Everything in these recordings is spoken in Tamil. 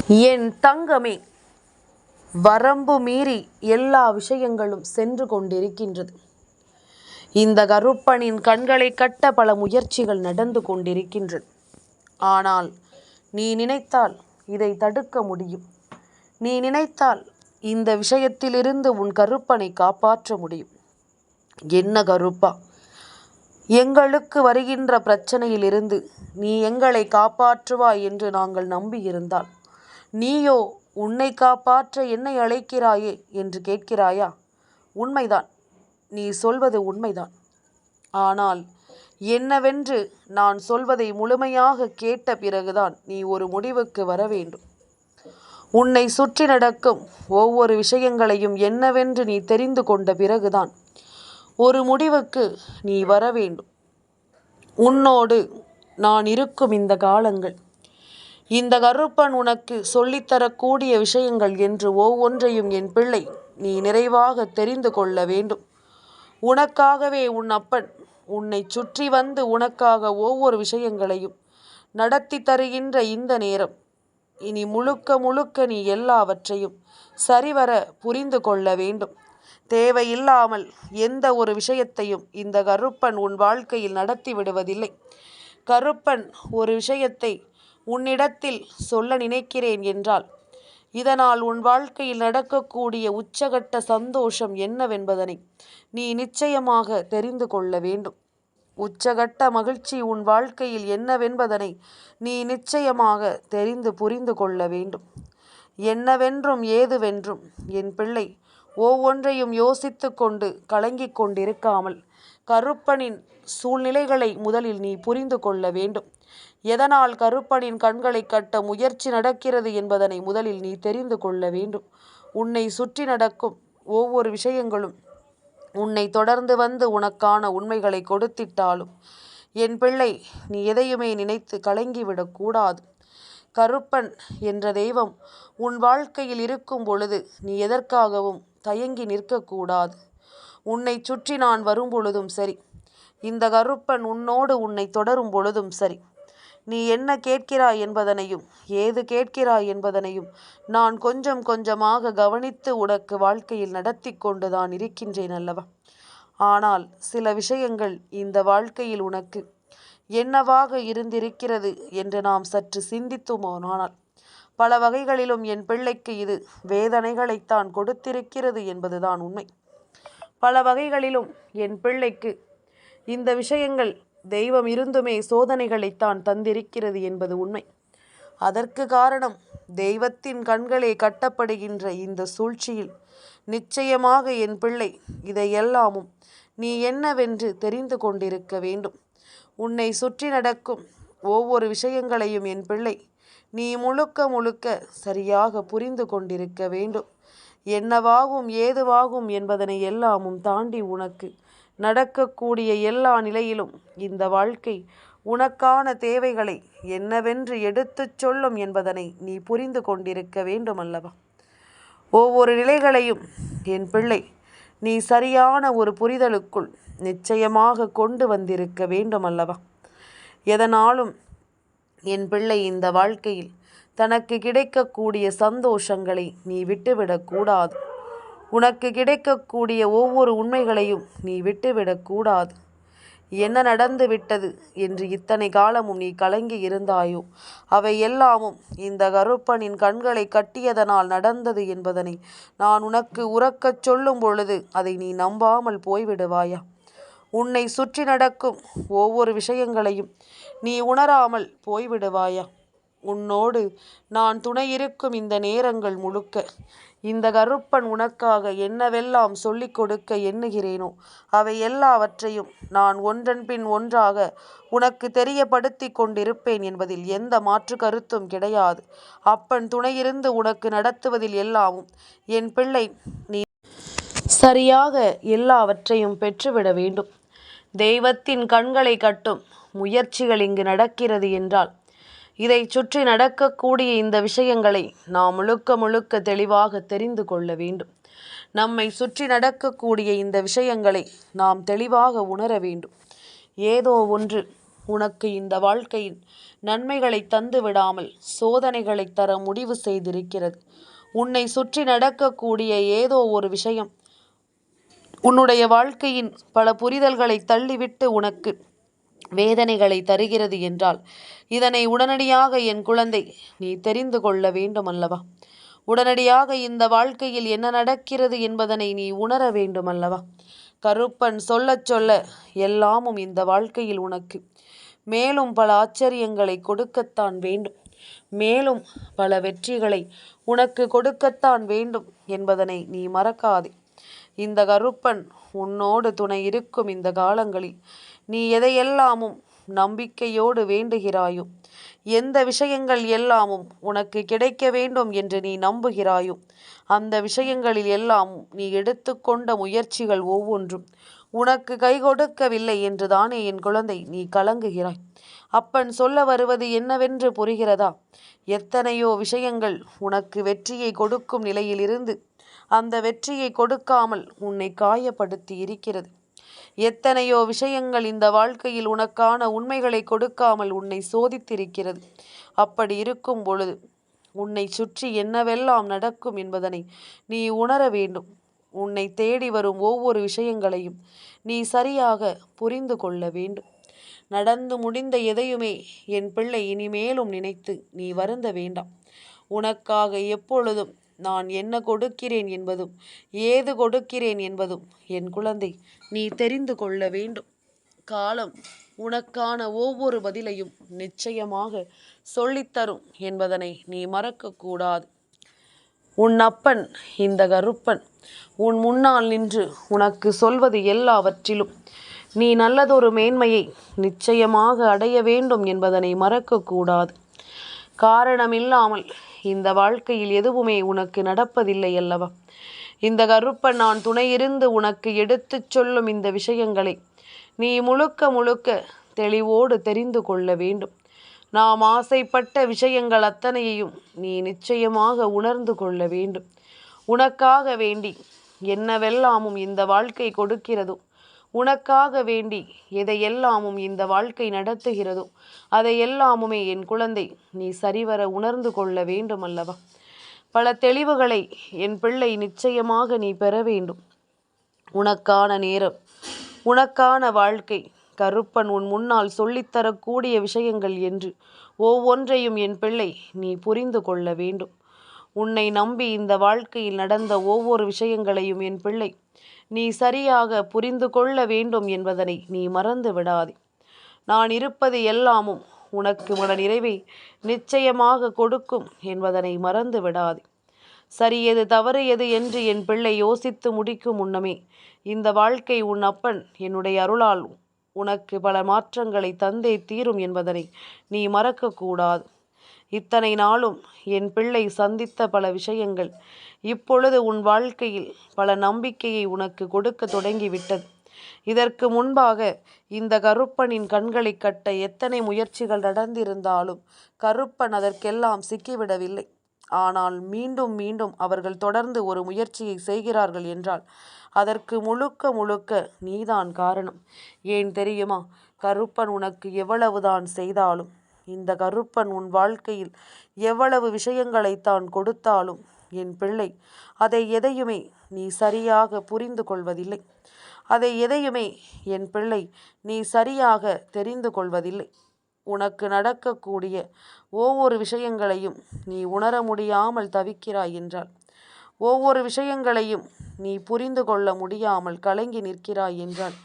என் தங்கமே, வரம்பு மீறி எல்லா விஷயங்களும் சென்று கொண்டிருக்கின்றது. இந்த கருப்பனின் கண்களை கட்ட பல முயற்சிகள் நடந்து கொண்டிருக்கின்றது. ஆனால் நீ நினைத்தால் இதை தடுக்க முடியும். நீ நினைத்தால் இந்த விஷயத்திலிருந்து உன் கருப்பனை காப்பாற்ற முடியும். என்ன கருப்பா, எங்களுக்கு வருகின்ற பிரச்சனையிலிருந்து நீ எங்களை காப்பாற்றுவாய் என்று நாங்கள் நம்பியிருந்தால், நீயோ உன்னை காப்பாற்ற என்னை அழைக்கிறாயே என்று கேட்கிறாயா? உண்மைதான், நீ சொல்வது உண்மைதான். ஆனால் என்னவென்று நான் சொல்வதை முழுமையாக கேட்ட பிறகுதான் நீ ஒரு முடிவுக்கு வர வேண்டும். உன்னை சுற்றி நடக்கும் ஒவ்வொரு விஷயங்களையும் என்னவென்று நீ தெரிந்து கொண்ட பிறகுதான் ஒரு முடிவுக்கு நீ வர வேண்டும். உன்னோடு நான் இருக்கும் இந்த காலங்கள், இந்த கருப்பன் உனக்கு சொல்லித்தரக்கூடிய விஷயங்கள் என்று ஒவ்வொன்றையும் என் பிள்ளை நீ நிறைவாக தெரிந்து கொள்ள வேண்டும். உனக்காகவே உன் அப்பன் உன்னை சுற்றி வந்து உனக்காக ஒவ்வொரு விஷயங்களையும் நடத்தி தருகின்ற இந்த நேரம், இனி முழுக்க முழுக்க நீ எல்லாவற்றையும் சரிவர புரிந்து கொள்ள வேண்டும். தேவையில்லாமல் எந்த ஒரு விஷயத்தையும் இந்த கருப்பன் உன் வாழ்க்கையில் நடத்தி விடுவதில்லை. கருப்பன் ஒரு விஷயத்தை உன்னிடத்தில் சொல்ல நினைக்கிறேன் என்றால், இதனால் உன் வாழ்க்கையில் நடக்கக்கூடிய உச்சகட்ட சந்தோஷம் என்னவென்பதனை நீ நிச்சயமாக தெரிந்து கொள்ள வேண்டும். உச்சகட்ட மகிழ்ச்சி உன் வாழ்க்கையில் என்னவென்பதனை நீ நிச்சயமாக தெரிந்து புரிந்து கொள்ள வேண்டும். என்னவென்றும் ஏதுவென்றும் என் பிள்ளை ஒவ்வொன்றையும் யோசித்து கொண்டு கலங்கிக் கொண்டிருக்காமல் கருப்பனின் சூழ்நிலைகளை முதலில் நீ புரிந்து கொள்ள வேண்டும். எதனால் கருப்பனின் கண்களை கட்ட முயற்சி நடக்கிறது என்பதனை முதலில் நீ தெரிந்து கொள்ள வேண்டும். உன்னை சுற்றி நடக்கும் ஒவ்வொரு விஷயங்களும் உன்னை தொடர்ந்து வந்து உனக்கான உண்மைகளை கொடுத்திட்டாலும் என் பிள்ளை நீ எதையுமே நினைத்து கலங்கிவிடக்கூடாது. கருப்பன் என்ற தெய்வம் உன் வாழ்க்கையில் இருக்கும் பொழுது நீ எதற்காகவும் தயங்கி நிற்கக்கூடாது. உன்னை சுற்றி நான் வரும் பொழுதும் சரி, இந்த கருப்பன் உன்னோடு உன்னை தொடரும் பொழுதும் சரி, நீ என்ன கேட்கிறாய் என்பதனையும் ஏது கேட்கிறாய் என்பதனையும் நான் கொஞ்சம் கொஞ்சமாக கவனித்து உனக்கு வாழ்க்கையில் நடத்தி கொண்டுதான் இருக்கின்றேன் அல்லவா? ஆனால் சில விஷயங்கள் இந்த வாழ்க்கையில் உனக்கு என்னவாக இருந்திருக்கிறது என்று நாம் சற்று சிந்தித்துமோனால், பல வகைகளிலும் என் பிள்ளைக்கு இது வேதனைகளைத்தான் கொடுத்திருக்கிறது என்பதுதான் உண்மை. பல வகைகளிலும் என் பிள்ளைக்கு இந்த விஷயங்கள் தெய்வம் இருந்துமே சோதனைகளைத்தான் தந்திருக்கிறது என்பது உண்மை. அதற்கு காரணம் தெய்வத்தின் கண்களே கட்டப்படுகின்ற இந்த சூழ்ச்சியில் நிச்சயமாக என் பிள்ளை இதையெல்லாமும் நீ என்னவென்று தெரிந்து கொண்டிருக்க வேண்டும். உன்னை சுற்றி நடக்கும் ஒவ்வொரு விஷயங்களையும் என் பிள்ளை நீ முழுக்க முழுக்க சரியாக புரிந்து கொண்டிருக்க வேண்டும். என்னவாகும் ஏதுவாகும் என்பதனை எல்லாமும் தாண்டி உனக்கு நடக்கக்கூடிய எல்லா நிலையிலும் இந்த வாழ்க்கை உனக்கான தேவைகளை என்னவென்று எடுத்துச் சொல்லும் என்பதனை நீ புரிந்து கொண்டிருக்க வேண்டும் அல்லவா? ஒவ்வொரு நிலைகளையும் என் பிள்ளை நீ சரியான ஒரு புரிதலுக்குள் நிச்சயமாக கொண்டு வந்திருக்க வேண்டும் அல்லவா? எதனாலும் என் பிள்ளை இந்த வாழ்க்கையில் தனக்கு கிடைக்கக்கூடிய சந்தோஷங்களை நீ விட்டுவிடக்கூடாது. உனக்கு கிடைக்கக்கூடிய ஒவ்வொரு உண்மைகளையும் நீ விட்டுவிடக்கூடாது. என்ன நடந்து விட்டது என்று இத்தனை காலமும் நீ கலங்கி இருந்தாயோ, அவை எல்லாமும் இந்த கருப்பனின் கண்களை கட்டியதனால் நடந்தது என்பதனை நான் உனக்கு உரக்கச் சொல்லும் பொழுது அதை நீ நம்பாமல் போய்விடுவாயா? உன்னை சுற்றி நடக்கும் ஒவ்வொரு விஷயங்களையும் நீ உணராமல் போய்விடுவாயா? உன்னோடு நான் துணையிருக்கும் இந்த நேரங்கள் முழுக்க இந்த கருப்பன் உனக்காக என்னவெல்லாம் சொல்லிக் கொடுக்க எண்ணுகிறேனோ அவை எல்லாவற்றையும் நான் ஒன்றன் பின் ஒன்றாக உனக்கு தெரியப்படுத்தி கொண்டிருப்பேன் என்பதில் எந்த மாற்று கருத்தும் கிடையாது. அப்பன் துணையிருந்து உனக்கு நடத்துவதில் எல்லாமும் என் பிள்ளை நீ சரியாக எல்லாவற்றையும் பெற்றுவிட வேண்டும். தெய்வத்தின் கண்களை கட்டும் முயற்சிகள் இங்கு நடக்கிறது என்றால், இதை சுற்றி நடக்கக்கூடிய இந்த விஷயங்களை நாம் முழுக்க முழுக்க தெளிவாக தெரிந்து கொள்ள வேண்டும். நம்மை சுற்றி நடக்கக்கூடிய இந்த விஷயங்களை நாம் தெளிவாக உணர வேண்டும். ஏதோ ஒன்று உனக்கு இந்த வாழ்க்கையின் நன்மைகளை தந்து விடாமல் சோதனைகளை தர முடிவு செய்திருக்கிறது. உன்னை சுற்றி நடக்கக்கூடிய ஏதோ ஒரு விஷயம் உன்னுடைய வாழ்க்கையின் பல புரிதல்களை தள்ளிவிட்டு உனக்கு வேதனைகளை தருகிறது என்றால் இதனை உடனடியாக என் குழந்தை நீ தெரிந்து கொள்ள வேண்டும் அல்லவா? உடனடியாக இந்த வாழ்க்கையில் என்ன நடக்கிறது என்பதனை நீ உணர வேண்டும் அல்லவா? கருப்பன் சொல்லச் சொல்ல எல்லாமும் இந்த வாழ்க்கையில் உனக்கு மேலும் பல ஆச்சரியங்களை கொடுக்கத்தான் வேண்டும், மேலும் பல வெற்றிகளை உனக்கு கொடுக்கத்தான் வேண்டும் என்பதனை நீ மறக்காதே. இந்த கருப்பன் உன்னோடு துணை இருக்கும் இந்த காலங்களில் நீ எதையெல்லாமும் நம்பிக்கையோடு வேண்டுகிறாயோ, எந்த விஷயங்கள் எல்லாமும் உனக்கு கிடைக்க வேண்டும் என்று நீ நம்புகிறாயோ, அந்த விஷயங்களில் எல்லாம் நீ எடுத்துக்கொண்ட முயற்சிகள் ஒவ்வொன்றும் உனக்கு கை கொடுக்கவில்லை என்றுதானே என் குழந்தை நீ கலங்குகிறாய். அப்பன் சொல்ல வருவது என்னவென்று புரிகிறதா? எத்தனையோ விஷயங்கள் உனக்கு வெற்றியை கொடுக்கும் நிலையிலிருந்து அந்த வெற்றியை கொடுக்காமல் உன்னை காயப்படுத்தி இருக்கிறது. எத்தனையோ விஷயங்கள் இந்த வாழ்க்கையில் உனக்கான உண்மைகளை கொடுக்காமல் உன்னை சோதித்திருக்கிறது. அப்படி இருக்கும் பொழுது உன்னை சுற்றி என்னவெல்லாம் நடக்கும் என்பதனை நீ உணர வேண்டும். உன்னை தேடி வரும் ஒவ்வொரு விஷயங்களையும் நீ சரியாக புரிந்து கொள்ள வேண்டும். நடந்து முடிந்த எதையுமே என் பிள்ளை இனிமேலும் நினைத்து நீ வருந்த வேண்டாம். உனக்காக எப்பொழுதும் நான் என்ன கொடுக்கிறேன் என்பதும் ஏது கொடுக்கிறேன் என்பதும் என் குழந்தை நீ தெரிந்து கொள்ள வேண்டும். காலம் உனக்கான ஒவ்வொரு பதிலையும் நிச்சயமாக சொல்லித்தரும் என்பதனை நீ மறக்கக்கூடாது. உன் அப்பன் இந்த கருப்பன் உன் முன்னால் நின்று உனக்கு சொல்வது எல்லாவற்றிலும் நீ நல்லதொரு மேன்மையை நிச்சயமாக அடைய வேண்டும் என்பதனை மறக்கக்கூடாது. காரணமில்லாமல் இந்த வாழ்க்கையில் எதுவுமே உனக்கு நடப்பதில்லை அல்லவா? இந்த கருப்பன் நான் துணையிருந்து உனக்கு எடுத்துச் சொல்லும் இந்த விஷயங்களை நீ முழுக்க முழுக்க தெளிவோடு தெரிந்து கொள்ள வேண்டும். நாம் ஆசைப்பட்ட விஷயங்கள் அத்தனையையும் நீ நிச்சயமாக உணர்ந்து கொள்ள வேண்டும். உனக்காக வேண்டி என்னவெல்லாமும் இந்த வாழ்க்கை கொடுக்கிறதோ, உனக்காக வேண்டி எதையெல்லாமும் இந்த வாழ்க்கை நடத்துகிறதோ அதை எல்லாமுமே என் குழந்தை நீ சரிவர உணர்ந்து கொள்ள வேண்டும் அல்லவா? பல தெளிவுகளை என் பிள்ளை நிச்சயமாக நீ பெற வேண்டும். உனக்கான நேரம், உனக்கான வாழ்க்கை கருப்பன் உன் முன்னால் சொல்லித்தரக்கூடிய விஷயங்கள் என்று ஒவ்வொன்றையும் என் பிள்ளை நீ புரிந்து கொள்ள வேண்டும். உன்னை நம்பி இந்த வாழ்க்கையில் நடந்த ஒவ்வொரு விஷயங்களையும் என் பிள்ளை நீ சரியாக புரிந்து கொள்ள வேண்டும் என்பதனை நீ மறந்து விடாதே. நான் இருப்பது எல்லாமும் உனக்கு மன நிறைவை நிச்சயமாக கொடுக்கும் என்பதனை மறந்து விடாதே. சரி எது தவறு எது என்று என் பிள்ளை யோசித்து முடிக்கும் முன்னமே இந்த வாழ்க்கை உன் அப்பன் என்னுடைய அருளால் உனக்கு பல மாற்றங்களை தந்தே தீரும் என்பதனை நீ மறக்கக்கூடாது. இத்தனை நாளும் என் பிள்ளை சந்தித்த பல விஷயங்கள் இப்பொழுது உன் வாழ்க்கையில் பல நம்பிக்கையை உனக்கு கொடுக்க தொடங்கிவிட்டது. இதற்கு முன்பாக இந்த கருப்பனின் கண்களை கட்ட எத்தனை முயற்சிகள் நடந்திருந்தாலும் கருப்பன் அதற்கெல்லாம் சிக்கிவிடவில்லை. ஆனால் மீண்டும் மீண்டும் அவர்கள் தொடர்ந்து ஒரு முயற்சியை செய்கிறார்கள் என்றால் அதற்கு முழுக்க முழுக்க நீதான் காரணம். ஏன் தெரியுமா? கருப்பன் உனக்கு எவ்வளவுதான் செய்தாலும், இந்த கருப்பன் உன் வாழ்க்கையில் எவ்வளவு விஷயங்களை தான் கொடுத்தாலும் என் பிள்ளை அதை எதையுமே நீ சரியாக புரிந்து கொள்வதில்லை. அதை எதையுமே என் பிள்ளை நீ சரியாக தெரிந்து கொள்வதில்லை. உனக்கு நடக்கக்கூடிய ஒவ்வொரு விஷயங்களையும் நீ உணர முடியாமல் தவிக்கிறாய் என்றால், ஒவ்வொரு விஷயங்களையும் நீ புரிந்து கொள்ள முடியாமல் கலங்கி நிற்கிறாய் என்றால்,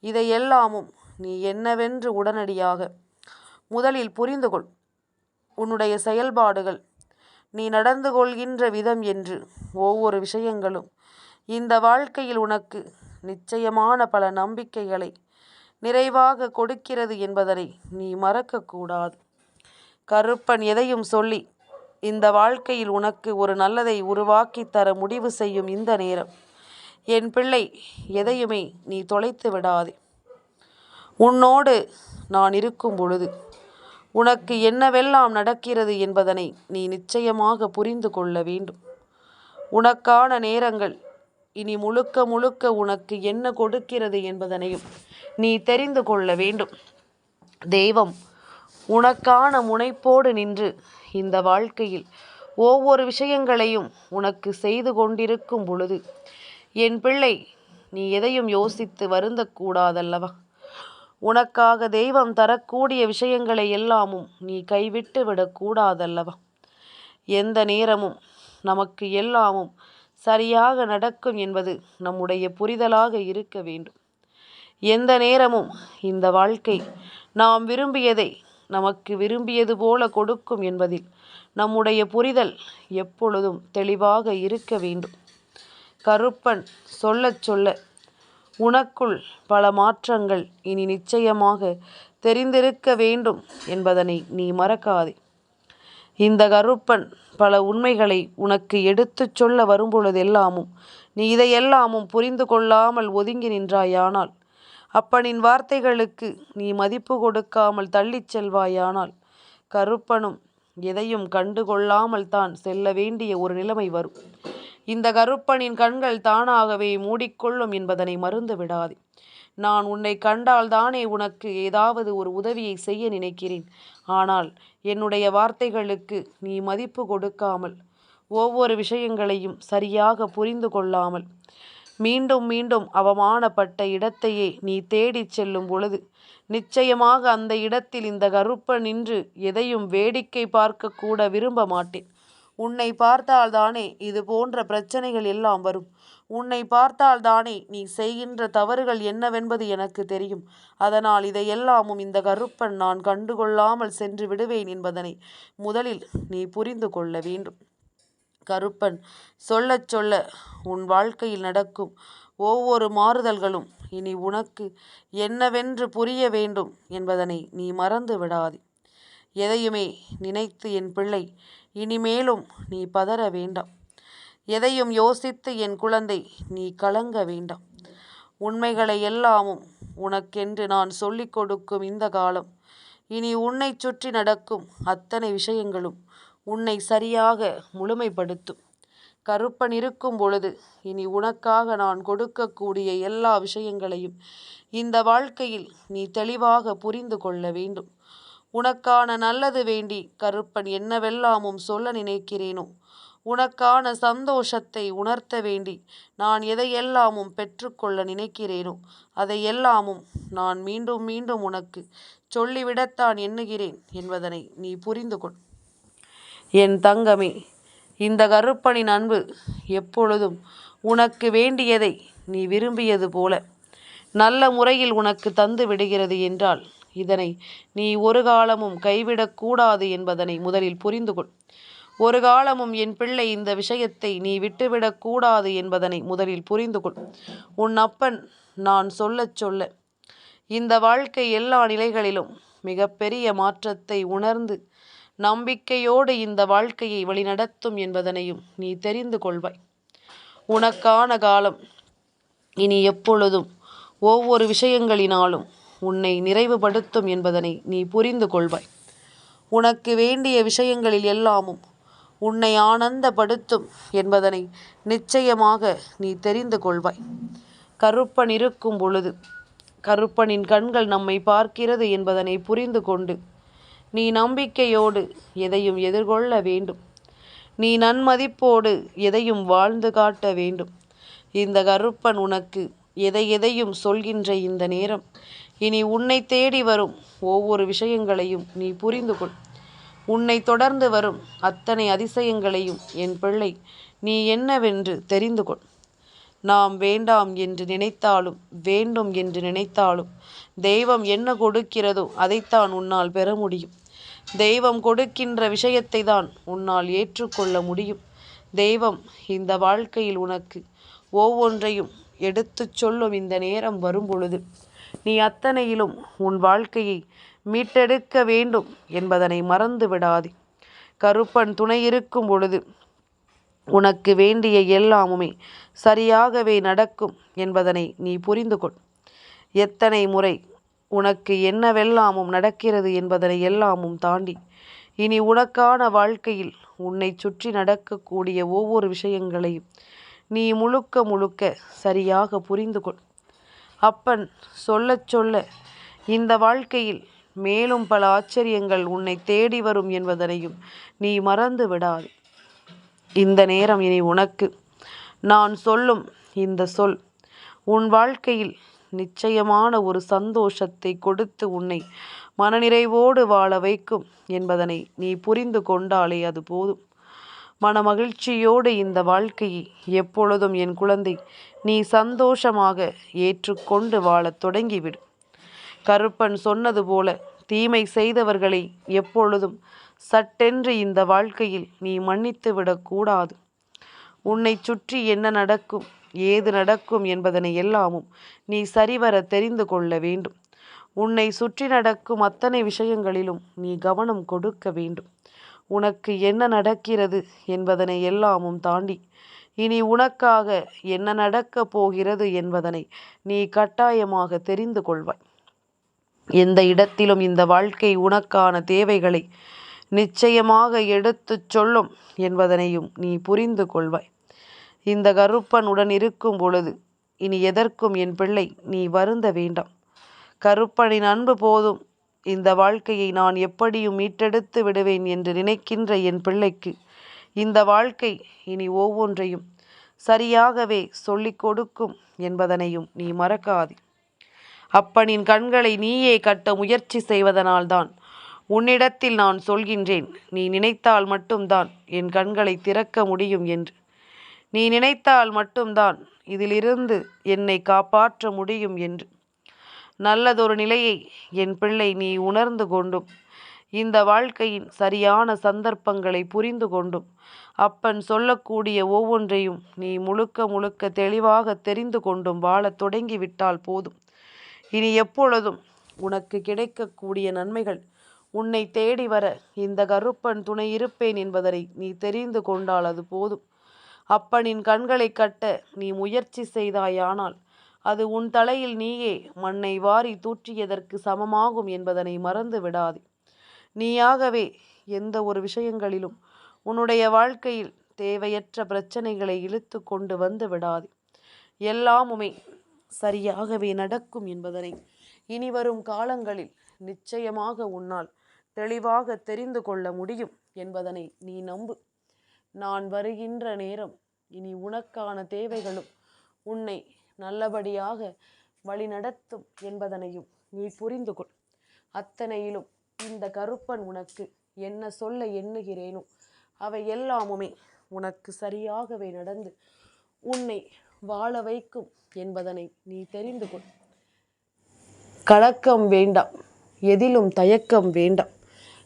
இதையெல்லாமும் நீ என்னவென்று உடனடியாக முதலில் புரிந்து கொள். உன்னுடைய செயல்பாடுகள், நீ நடந்து கொள்கின்ற விதம் என்று ஒவ்வொரு விஷயங்களும் இந்த வாழ்க்கையில் உனக்கு நிச்சயமான பல நம்பிக்கைகளை நிறைவாக கொடுக்கிறது என்பதனை நீ மறக்கக்கூடாது. கருப்பன் எதையும் சொல்லி இந்த வாழ்க்கையில் உனக்கு ஒரு நல்லதை உருவாக்கி தர முடிவு செய்யும் இந்த நேரம் என் பிள்ளை எதையுமே நீ தொலைத்து விடாதே. உன்னோடு நான் இருக்கும் பொழுது உனக்கு என்னவெல்லாம் நடக்கிறது என்பதனை நீ நிச்சயமாக புரிந்து கொள்ள வேண்டும். உனக்கான நேரங்கள் இனி முழுக்க முழுக்க உனக்கு என்ன கொடுக்கிறது என்பதனையும் நீ தெரிந்து கொள்ள வேண்டும். தெய்வம் உனக்கான முனைப்போடு நின்று இந்த வாழ்க்கையில் ஒவ்வொரு விஷயங்களையும் உனக்கு செய்து கொண்டிருக்கும் பொழுது, என் பிள்ளை, நீ எதையும் யோசித்து வருந்தக்கூடாதல்லவா? உனக்காக தெய்வம் தரக்கூடிய விஷயங்களை எல்லாமும் நீ கைவிட்டு விடக்கூடாதல்லவா? எந்த நேரமும் நமக்கு எல்லாமும் சரியாக நடக்கும் என்பது நம்முடைய புரிதலாக இருக்க வேண்டும். எந்த நேரமும் இந்த வாழ்க்கை நாம் விரும்பியதை நமக்கு விரும்பியது போல கொடுக்கும் என்பதில் நம்முடைய புரிதல் எப்பொழுதும் தெளிவாக இருக்க வேண்டும். கருப்பன் சொல்லச் சொல்ல உனக்குள் பல மாற்றங்கள் இனி நிச்சயமாக தெரிந்திருக்க வேண்டும் என்பதனை நீ மறக்காதே. இந்த கருப்பன் பல உண்மைகளை உனக்கு எடுத்துச் சொல்ல வரும்பொழுதெல்லாமும் நீ இதையெல்லாமும் புரிந்து கொள்ளாமல் ஒதுங்கி நின்றாயானால், அப்பனின் வார்த்தைகளுக்கு நீ மதிப்பு கொடுக்காமல் தள்ளிச் செல்வாயானால், கருப்பனும் எதையும் கண்டுகொள்ளாமல் தான் செல்ல வேண்டிய ஒரு நிலைமை வரும். இந்த கருப்பனின் கண்கள் தானாகவே மூடிக்கொள்ளும் என்பதனை மறந்து விடாதே. நான் உன்னை கண்டால் தானே உனக்கு ஏதாவது ஒரு உதவியை செய்ய நினைக்கிறேன். ஆனால் என்னுடைய வார்த்தைகளுக்கு நீ மதிப்பு கொடுக்காமல், ஒவ்வொரு விஷயங்களையும் சரியாக புரிந்து கொள்ளாமல், மீண்டும் மீண்டும் அவமானப்பட்ட இடத்தையே நீ தேடிச் செல்லும் பொழுது, நிச்சயமாக அந்த இடத்தில் இந்த கருப்பன் நின்று எதையும் வேடிக்கை பார்க்க கூட விரும்ப மாட்டேன். உன்னை பார்த்தால்தானே இது போன்ற பிரச்சனைகள் எல்லாம் வரும். உன்னை பார்த்தால்தானே நீ செய்கின்ற தவறுகள் என்னவென்பது எனக்கு தெரியும். அதனால் இதையெல்லாமும் இந்த கருப்பன் நான் கண்டுகொள்ளாமல் சென்று விடுவேன் என்பதனை முதலில் நீ புரிந்து கொள்ள வேண்டும். கருப்பன் சொல்லச் சொல்ல உன் வாழ்க்கையில் நடக்கும் ஒவ்வொரு மாறுதல்களும் இனி உனக்கு என்னவென்று புரிய வேண்டும் என்பதனை நீ மறந்து விடாதே. எதையுமே நினைத்து என் பிள்ளை இனிமேலும் நீ பதற வேண்டாம். எதையும் யோசித்து என் குழந்தை நீ கலங்க வேண்டாம். உண்மைகளை எல்லாமும் உனக்கென்று நான் சொல்லிக் கொடுக்கும் இந்த காலம், இனி உன்னை சுற்றி நடக்கும் அத்தனை விஷயங்களும் உன்னை சரியாக முழுமைப்படுத்தும். கருப்பன் இருக்கும் பொழுது இனி உனக்காக நான் கொடுக்கக்கூடிய எல்லா விஷயங்களையும் இந்த வாழ்க்கையில் நீ தெளிவாக புரிந்து கொள்ள வேண்டும். உனக்கான நல்லது வேண்டி கருப்பன் என்னவெல்லாமும் சொல்ல நினைக்கிறேனோ, உனக்கான சந்தோஷத்தை உணர்த்த வேண்டி நான் எதையெல்லாமும் பெற்றுக்கொள்ள நினைக்கிறேனோ, அதையெல்லாமும் நான் மீண்டும் மீண்டும் உனக்கு சொல்லிவிடத்தான் எண்ணுகிறேன் என்பதனை நீ புரிந்து கொள். என் தங்கமே, இந்த கருப்பனின் அன்பு எப்பொழுதும் உனக்கு வேண்டியதை நீ விரும்பியது போல நல்ல முறையில் உனக்கு தந்து விடுகிறது என்றால், இதனை நீ ஒரு காலமும் கைவிடக்கூடாது என்பதனை முதலில் புரிந்து கொள். ஒரு காலமும் என் பிள்ளை இந்த விஷயத்தை நீ விட்டுவிடக்கூடாது என்பதனை முதலில் புரிந்து கொள். உன் அப்பன் நான் சொல்லச் சொல்ல இந்த வாழ்க்கை எல்லா நிலைகளிலும் மிகப்பெரிய மாற்றத்தை உணர்ந்து நம்பிக்கையோடு இந்த வாழ்க்கையை வழிநடத்தும் என்பதனையும் நீ தெரிந்து கொள்வாய். உனக்கான காலம் இனி எப்பொழுதும் ஒவ்வொரு விஷயங்களினாலும் உன்னை நிறைவுபடுத்தும் என்பதனை நீ புரிந்து கொள்வாய். உனக்கு வேண்டிய விஷயங்களில் எல்லாமும் உன்னை ஆனந்தப்படுத்தும் என்பதனை நிச்சயமாக நீ தெரிந்து கொள்வாய். கருப்பன் இருக்கும் பொழுது கருப்பனின் கண்கள் நம்மை பார்க்கிறது என்பதனை புரிந்து கொண்டு நீ நம்பிக்கையோடு எதையும் எதிர்கொள்ள வேண்டும். நீ நன்மதிப்போடு எதையும் வாழ்ந்து காட்ட வேண்டும். இந்த கருப்பன் உனக்கு எதையும் சொல்கின்ற இந்த நேரம், இனி உன்னை தேடி வரும் ஒவ்வொரு விஷயங்களையும் நீ புரிந்து கொள். உன்னை தொடர்ந்து வரும் அத்தனை அதிசயங்களையும் என் பிள்ளை நீ என்னவென்று தெரிந்து கொள். நாம் வேண்டாம் என்று நினைத்தாலும் வேண்டும் என்று நினைத்தாலும் தெய்வம் என்ன கொடுக்கிறதோ அதைத்தான் உன்னால் பெற முடியும். தெய்வம் கொடுக்கின்ற விஷயத்தை தான் உன்னால் ஏற்றுக்கொள்ள முடியும். தெய்வம் இந்த வாழ்க்கையில் உனக்கு ஒவ்வொன்றையும் எடுத்துச் சொல்லும் இந்த நேரம் வரும் பொழுது நீ அத்தனையிலும் உன் வாழ்க்கையை மீட்டெடுக்க வேண்டும் என்பதனை மறந்து விடாதே. கருப்பன் துணை இருக்கும் பொழுது உனக்கு வேண்டிய எல்லாமுமே சரியாகவே நடக்கும் என்பதனை நீ புரிந்து கொள். எத்தனை முறை உனக்கு என்னவெல்லாமும் நடக்கிறது என்பதனை எல்லாமும் தாண்டி இனி உனக்கான வாழ்க்கையில் உன்னை சுற்றி நடக்கக்கூடிய ஒவ்வொரு விஷயங்களையும் நீ முழுக்க முழுக்க சரியாக புரிந்து கொள். அப்பன் சொல்லச் சொல்ல இந்த வாழ்க்கையில் மேலும் பல ஆச்சரியங்கள் உன்னை தேடி வரும் என்பதனையும் நீ மறந்து விடாது. இந்த நேரம் இனி உனக்கு நான் சொல்லும் இந்த சொல் உன் வாழ்க்கையில் நிச்சயமான ஒரு சந்தோஷத்தை கொடுத்து உன்னை மனநிறைவோடு வாழ வைக்கும் என்பதனை நீ புரிந்து கொண்டாலே அது போதும். மனமகிழ்ச்சியோடு இந்த வாழ்க்கையை எப்பொழுதும் என் குழந்தை நீ சந்தோஷமாக ஏற்றுக்கொண்டு வாழத் தொடங்கிவிடும். கருப்பன் சொன்னது போல தீமை செய்தவர்களை எப்பொழுதும் சட்டென்று இந்த வாழ்க்கையில் நீ மன்னித்து விடக்கூடாது. உன்னை சுற்றி என்ன நடக்கும், ஏது நடக்கும் என்பதனை எல்லாமும் நீ சரிவர தெரிந்து கொள்ள வேண்டும். உன்னை சுற்றி நடக்கும் அத்தனை விஷயங்களிலும் நீ கவனம் கொடுக்க வேண்டும். உனக்கு என்ன நடக்கிறது என்பதனை எல்லாமும் தாண்டி இனி உனக்காக என்ன நடக்கப் போகிறது என்பதனை நீ கட்டாயமாக தெரிந்து கொள்வாய். எந்த இடத்திலும் இந்த வாழ்க்கை உனக்கான தேவைகளை நிச்சயமாக எடுத்துச் சொல்லும் என்பதனையும் நீ புரிந்து கொள்வாய். இந்த கருப்பன் உடன் இருக்கும் பொழுது இனி எதற்கும் என் பிள்ளை நீ வருந்த வேண்டாம். கருப்பனின் அன்பு போதும். இந்த வாழ்க்கையை நான் எப்படியும் மீட்டெடுத்து விடுவேன் என்று நினைக்கின்ற என் பிள்ளைக்கு இந்த வாழ்க்கை இனி ஒவ்வொன்றையும் சரியாகவே சொல்லிக் கொடுக்கும் என்பதனையும் நீ மறக்காதே. அப்பனின் கண்களை நீயே கட்ட முயற்சி செய்வதனால்தான் உன்னிடத்தில் நான் சொல்கின்றேன், நீ நினைத்தால் மட்டும்தான் என் கண்களை திறக்க முடியும் என்று. நீ நினைத்தால் மட்டும்தான் இதிலிருந்து என்னை காப்பாற்ற முடியும் என்று. நல்லதொரு நிலையை என் பிள்ளை நீ உணர்ந்து கொண்டும் இந்த வாழ்க்கையின் சரியான சந்தர்ப்பங்களை புரிந்து கொண்டும் அப்பன் சொல்லக்கூடிய ஒவ்வொன்றையும் நீ முழுக்க முழுக்க தெளிவாக தெரிந்து கொண்டும் வாழத் தொடங்கிவிட்டால் போதும். இனி எப்பொழுதும் உனக்கு கிடைக்கக்கூடிய நன்மைகள் உன்னை தேடி வர இந்த கருப்பன் துணை இருப்பேன் என்பதனை நீ தெரிந்து கொண்டால் அது போதும். அப்பனின் கண்களை கட்ட நீ முயற்சி செய்தாயானால் அது உன் தலையில் நீயே மண்ணை வாரி தூற்றியதற்கு சமமாகும் என்பதனை மறந்து விடாதே. நீயாகவே எந்த ஒரு விஷயங்களிலும் உன்னுடைய வாழ்க்கையில் தேவையற்ற பிரச்சனைகளை இழுத்து கொண்டு வந்து விடாதே. எல்லாமுமே சரியாகவே நடக்கும் என்பதனை இனி வரும் காலங்களில் நிச்சயமாக உன்னால் தெளிவாக தெரிந்து கொள்ள முடியும் என்பதனை நீ நம்பு. நான் வருகின்ற நேரம் இனி உனக்கான தேவைகளும் உன்னை நல்லபடியாக வழிநடத்தும் என்பதனையும் நீ புரிந்து கொள். அத்தனையிலும் இந்த கருப்பன் உனக்கு என்ன சொல்ல எண்ணுகிறேனோ அவை எல்லாமுமே உனக்கு சரியாகவே நடந்து உன்னை வாழ வைக்கும் என்பதனை நீ தெரிந்து கொள். கலக்கம் வேண்டாம், எதிலும் தயக்கம் வேண்டாம்.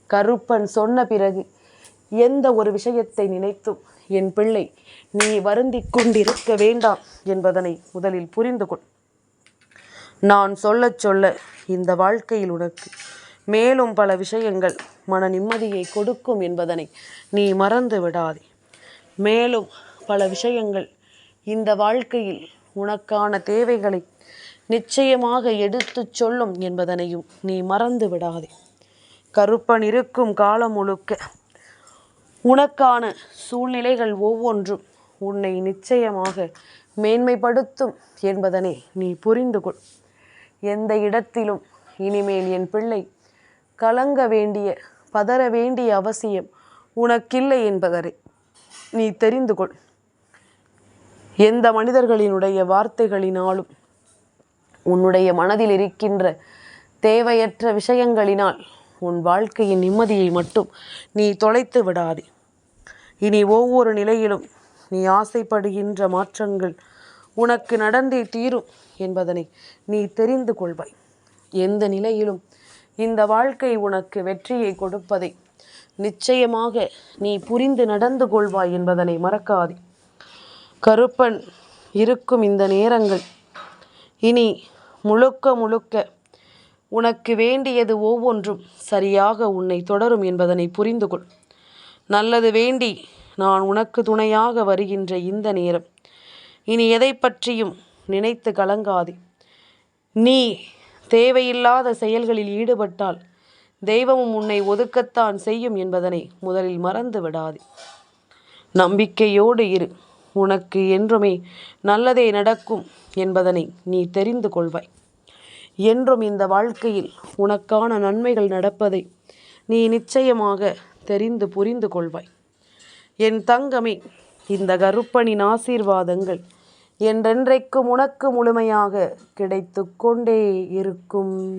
கருப்பன் சொன்ன பிறகு எந்த ஒரு விஷயத்தை நினைத்தும் என் பிள்ளை நீ வருந்திக் கொண்டிருக்க வேண்டாம் என்பதனை முதலில் புரிந்து கொள். நான் சொல்ல சொல்ல இந்த வாழ்க்கையில் உனக்கு மேலும் பல விஷயங்கள் மன நிம்மதியை கொடுக்கும் என்பதனை நீ மறந்து விடாதே. மேலும் பல விஷயங்கள் இந்த வாழ்க்கையில் உனக்கான தேவைகளை நிச்சயமாக எடுத்துச் சொல்லும் என்பதனையும் நீ மறந்து விடாதே. கருப்பன் இருக்கும் காலம் முழுக்க உனக்கான சூழ்நிலைகள் ஒவ்வொன்றும் உன்னை நிச்சயமாக மேன்மைப்படுத்தும் என்பதனை நீ புரிந்து கொள். எந்த இடத்திலும் இனிமேல் என் பிள்ளை கலங்க வேண்டிய பதற வேண்டிய அவசியம் உனக்கில்லை என்பதை நீ தெரிந்து கொள். எந்த மனிதர்களினுடைய வார்த்தைகளினாலும் உன்னுடைய மனதில் இருக்கின்ற தேவையற்ற விஷயங்களினால் உன் வாழ்க்கையின் நிம்மதியை மட்டும் நீ தொலைத்து விடாதே. இனி ஒவ்வொரு நிலையிலும் நீ ஆசைப்படுகின்ற மாற்றங்கள் உனக்கு நடந்தே தீரும் என்பதனை நீ தெரிந்து கொள்வாய். எந்த நிலையிலும் இந்த வாழ்க்கை உனக்கு வெற்றியை கொடுப்பதை நிச்சயமாக நீ புரிந்து நடந்து கொள்வாய் என்பதனை மறக்காதே. கருப்பன் இருக்கும் இந்த நேரங்கள் இனி முழுக்க முழுக்க உனக்கு வேண்டியது ஒவ்வொன்றும் சரியாக உன்னை தொடரும் என்பதனை புரிந்து கொள். நல்லது வேண்டி நான் உனக்கு துணையாக வருகின்ற இந்த நேரம் இனி எதை பற்றியும் நினைத்து கலங்காதே. நீ தேவையில்லாத செயல்களில் ஈடுபட்டால் தெய்வமும் உன்னை ஒதுக்கத்தான் செய்யும் என்பதனை முதலில் மறந்து விடாதே. நம்பிக்கையோடு இரு. உனக்கு என்றுமே நல்லதே நடக்கும் என்பதனை நீ தெரிந்து கொள்வாய். என்றும் இந்த வாழ்க்கையில் உனக்கான நன்மைகள் நடப்பதை நீ நிச்சயமாக தெரிந்து புரிந்து கொள்வாய். என் தங்கமே, இந்த கருப்பனின் ஆசீர்வாதங்கள் என்றென்றைக்கும் உனக்கு முழுமையாக கிடைத்து கொண்டே இருக்கும்.